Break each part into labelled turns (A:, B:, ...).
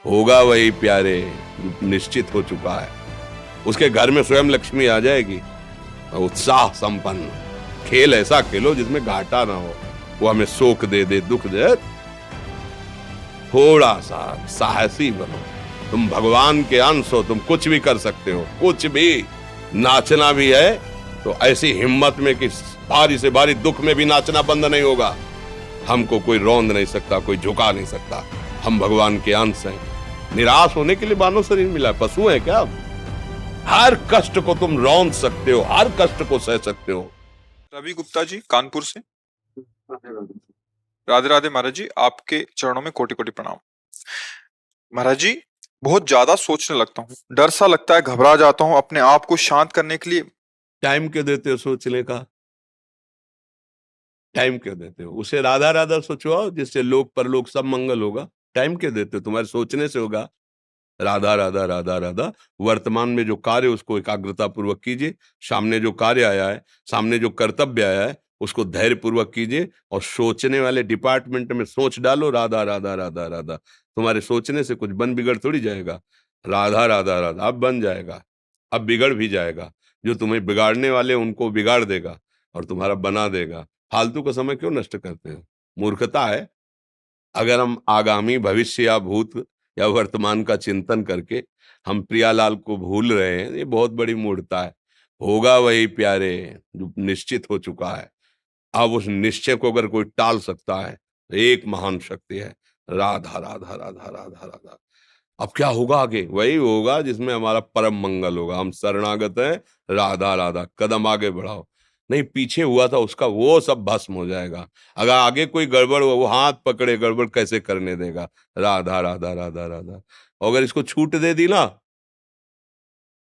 A: होगा वही प्यारे जो निश्चित हो चुका है। उसके घर में स्वयं लक्ष्मी आ जाएगी। उत्साह संपन्न खेल ऐसा खेलो जिसमें घाटा ना हो। वो हमें शोक दे दे, दुख दे, थोड़ा सा साहसी बनो। तुम भगवान के अंश हो, तुम कुछ भी कर सकते हो, कुछ भी। नाचना भी है तो ऐसी हिम्मत में कि भारी से भारी दुख में भी नाचना बंद नहीं होगा। हमको कोई रौंद नहीं सकता, कोई झुका नहीं सकता। हम भगवान के अंश हैं। निराश होने के लिए मानव शरीर मिला, पशु है क्या? हर कष्ट को तुम रौंद सकते हो, हर कष्ट को सह सकते हो।
B: रवि गुप्ता जी कानपुर से। राधे राधे महाराज जी, आपके चरणों में कोटि कोटि प्रणाम। महाराज जी, बहुत ज्यादा सोचने लगता हूँ, डर सा लगता है, घबरा जाता हूँ। अपने आप को शांत करने के लिए
A: टाइम क्यों देते हो सोचने का? टाइम क्यों देते हो? उसे राधा राधा सोचवाओ, जिससे लोक परलोक सब मंगल होगा। टाइम क्यों देते हो? तुम्हारे सोचने से होगा। राधा राधा राधा राधा। वर्तमान में जो कार्य उसको एकाग्रता पूर्वक कीजिए। सामने जो कार्य आया है, सामने जो कर्तव्य आया है, उसको धैर्य पूर्वक कीजिए। और सोचने वाले डिपार्टमेंट में सोच डालो राधा राधा राधा राधा। तुम्हारे सोचने से कुछ बन बिगड़ थोड़ी जाएगा। राधा राधा राधा अब बन जाएगा, अब बिगड़ भी जाएगा। जो तुम्हें बिगाड़ने वाले उनको बिगाड़ देगा और तुम्हारा बना देगा। फालतू का समय क्यों नष्ट करते हो? मूर्खता है। अगर हम आगामी भविष्य या भूत या वर्तमान का चिंतन करके हम प्रियालाल को भूल रहे हैं, ये बहुत बड़ी मूर्खता है। होगा वही प्यारे जो निश्चित हो चुका है। अब उस निश्चय को अगर कोई टाल सकता है तो एक महान शक्ति है। राधा राधा राधा राधा राधा। अब क्या होगा आगे? वही होगा जिसमें हमारा परम मंगल होगा। हम शरणागत हैं, राधा राधा। कदम आगे बढ़ाओ। नहीं, पीछे हुआ था उसका वो सब भस्म हो जाएगा। अगर आगे कोई गड़बड़ हुआ, वो हाथ पकड़े गड़बड़ कैसे करने देगा? राधा राधा राधा राधा। और अगर इसको छूट दे दी ना,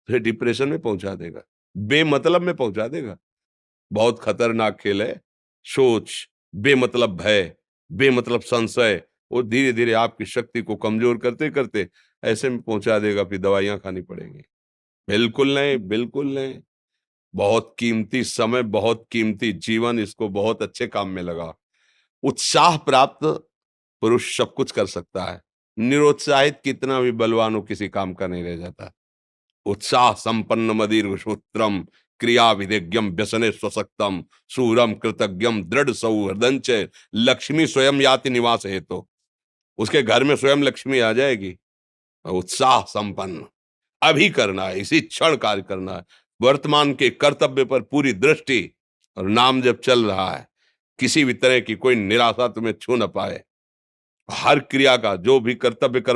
A: फिर डिप्रेशन में पहुंचा देगा, बेमतलब में पहुंचा देगा। बहुत खतरनाक खेल है। सोच, बेमतलब भय, बेमतलब संशय, वो धीरे धीरे आपकी शक्ति को कमजोर करते करते ऐसे में पहुंचा देगा, फिर दवाइयां खानी पड़ेंगी। बिल्कुल नहीं, बिल्कुल नहीं। बहुत कीमती समय, बहुत कीमती जीवन, इसको बहुत अच्छे काम में लगा। उत्साह प्राप्त पुरुष सब कुछ कर सकता है। निरुत्साहित कितना भी बलवान हो, किसी काम का नहीं रह जाता। उत्साह संपन्न मदीर सूत्रम क्रिया विधिज्ञम व्यसने स्वसक्तम सूरम कृतज्ञम दृढ़ सौहृदंच लक्ष्मी स्वयं याति निवास है। तो उसके घर में स्वयं लक्ष्मी आ जाएगी। उत्साह संपन्न अभी करना है, इसी क्षण कार्य करना है। वर्तमान के कर्तव्य पर पूरी दृष्टि। और नाम जब चल रहा है, किसी भी तरह की कोई निराशा तुम्हें छू न पाए। हर क्रिया का जो भी कर्तव्य कर्म